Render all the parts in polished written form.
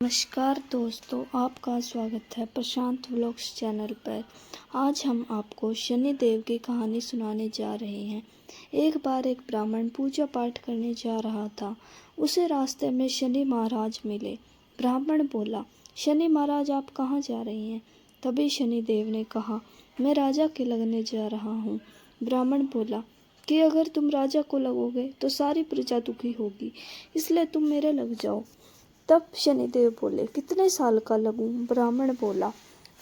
नमस्कार दोस्तों, आपका स्वागत है प्रशांत व्लॉग्स चैनल पर। आज हम आपको शनिदेव की कहानी सुनाने जा रहे हैं। एक बार एक ब्राह्मण पूजा पाठ करने जा रहा था। उसे रास्ते में शनि महाराज मिले। ब्राह्मण बोला, शनि महाराज आप कहाँ जा रहे हैं? तभी शनिदेव ने कहा, मैं राजा के लगने जा रहा हूँ। ब्राह्मण बोला कि अगर तुम राजा को लगोगे तो सारी प्रजा दुखी होगी, इसलिए तुम मेरे लग जाओ। तब शनिदेव बोले, कितने साल का लगूं? ब्राह्मण बोला,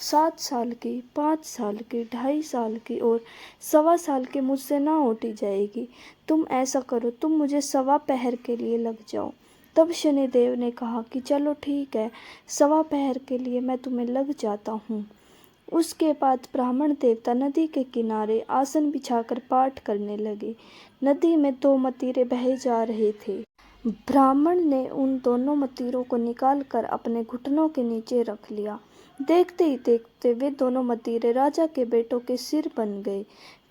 7 साल की, 5 साल की, 2.5 साल की और 1.25 साल की मुझसे ना ओटी जाएगी। तुम ऐसा करो, तुम मुझे 1.25 पहर के लिए लग जाओ। तब शनिदेव ने कहा कि चलो ठीक है, 1.25 पहर के लिए मैं तुम्हें लग जाता हूँ। उसके बाद ब्राह्मण देवता नदी के किनारे आसन बिछाकर पाठ करने लगे। नदी में 2 मतीरे बहे जा रहे थे। ब्राह्मण ने उन दोनों मतीरों को निकालकर अपने घुटनों के नीचे रख लिया। देखते ही देखते वे दोनों मतीरे राजा के बेटों के सिर बन गए।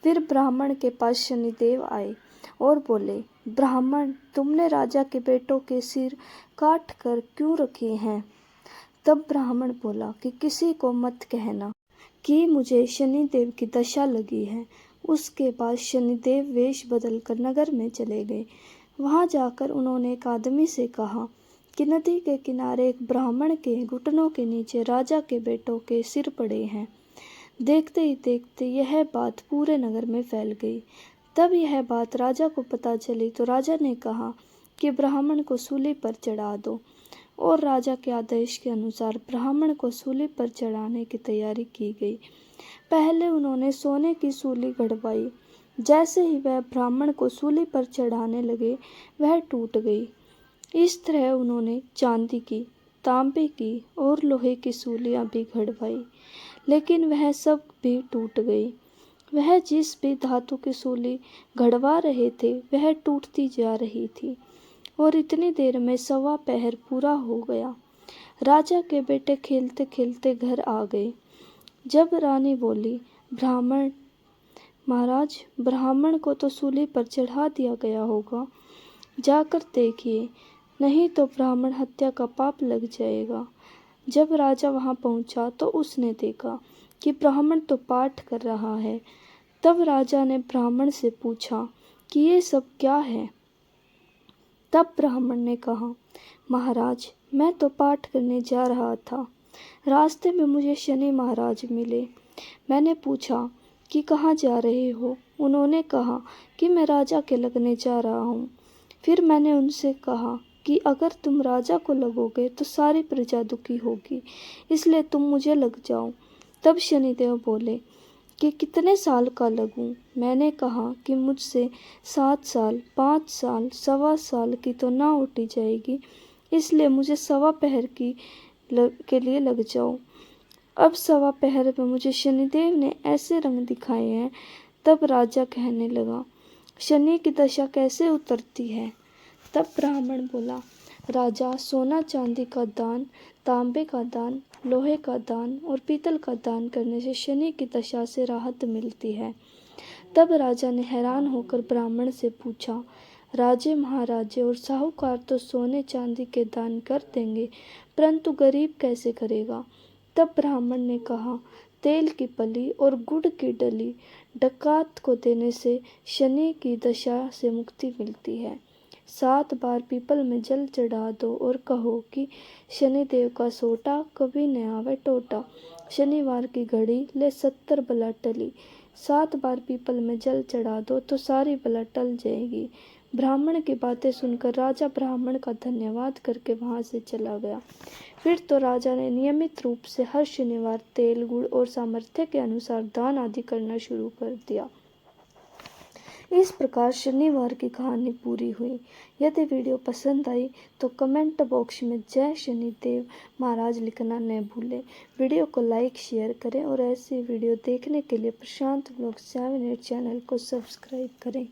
फिर ब्राह्मण के पास शनिदेव आए और बोले, ब्राह्मण, तुमने राजा के बेटों के सिर काट कर क्यों रखे हैं? तब ब्राह्मण बोला कि किसी को मत कहना कि मुझे शनिदेव की दशा लगी है। उसके बाद शनिदेव वेश बदलकर नगर में चले गए। वहां जाकर उन्होंने एक आदमी से कहा कि नदी के किनारे एक ब्राह्मण के घुटनों के नीचे राजा के बेटों के सिर पड़े हैं। देखते ही देखते यह बात पूरे नगर में फैल गई। तब यह बात राजा को पता चली तो राजा ने कहा कि ब्राह्मण को सूली पर चढ़ा दो। और राजा के आदेश के अनुसार ब्राह्मण को सूली पर चढ़ाने की तैयारी की गई। पहले उन्होंने सोने की सूली गढ़वाई। जैसे ही वह ब्राह्मण को सूली पर चढ़ाने लगे, वह टूट गई। इस तरह उन्होंने चांदी की, तांबे की और लोहे की सूलियां भी गढ़वाई, लेकिन वह सब भी टूट गई। वह जिस भी धातु की सूली गढ़वा रहे थे, वह टूटती जा रही थी और इतनी देर में 1.25 पहर पूरा हो गया। राजा के बेटे खेलते खेलते घर आ गए। जब रानी बोली, ब्राह्मण महाराज, ब्राह्मण को तो सूली पर चढ़ा दिया गया होगा, जाकर देखिए, नहीं तो ब्राह्मण हत्या का पाप लग जाएगा। जब राजा वहां पहुंचा तो उसने देखा कि ब्राह्मण तो पाठ कर रहा है। तब राजा ने ब्राह्मण से पूछा कि ये सब क्या है? तब ब्राह्मण ने कहा, महाराज, मैं तो पाठ करने जा रहा था। रास्ते में मुझे शनि महाराज मिले। मैंने पूछा कि कहाँ जा रहे हो? उन्होंने कहा कि मैं राजा के लगने जा रहा हूँ। फिर मैंने उनसे कहा कि अगर तुम राजा को लगोगे तो सारी प्रजा दुखी होगी, इसलिए तुम मुझे लग जाओ। तब शनिदेव बोले कि कितने साल का लगूं? मैंने कहा कि मुझसे 7 साल, 5 साल, 1.25 साल की तो ना उठी जाएगी, इसलिए मुझे 1.25 पहर के लिए लग जाओ। अब 1.25 पहर में मुझे शनिदेव ने ऐसे रंग दिखाए हैं। तब राजा कहने लगा, शनि की दशा कैसे उतरती है? तब ब्राह्मण बोला, राजा, सोना चांदी का दान, तांबे का दान, लोहे का दान और पीतल का दान करने से शनि की दशा से राहत मिलती है। तब राजा ने हैरान होकर ब्राह्मण से पूछा, राजे, महाराजे और साहूकार तो सोने चांदी के दान कर देंगे, परंतु गरीब कैसे करेगा? तब ब्राह्मण ने कहा, तेल की पली और गुड़ की डली डकात को देने से शनि की दशा से मुक्ति मिलती है। 7 बार पीपल में जल चढ़ा दो और कहो कि शनिदेव का सोटा कभी न आवे टोटा। शनिवार की घड़ी ले 70 बला टली। 7 बार पीपल में जल चढ़ा दो तो सारी बला टल जाएगी। ब्राह्मण की बातें सुनकर राजा ब्राह्मण का धन्यवाद करके वहां से चला गया। फिर तो राजा ने नियमित रूप से हर शनिवार तेल, गुड़ और सामर्थ्य के अनुसार दान आदि करना शुरू कर दिया। इस प्रकार शनिवार की कहानी पूरी हुई। यदि वीडियो पसंद आई तो कमेंट बॉक्स में जय शनिदेव महाराज लिखना न भूलें। वीडियो को लाइक, शेयर करें और ऐसी वीडियो देखने के लिए प्रशांत व्लॉग्स चैनल को सब्सक्राइब करें।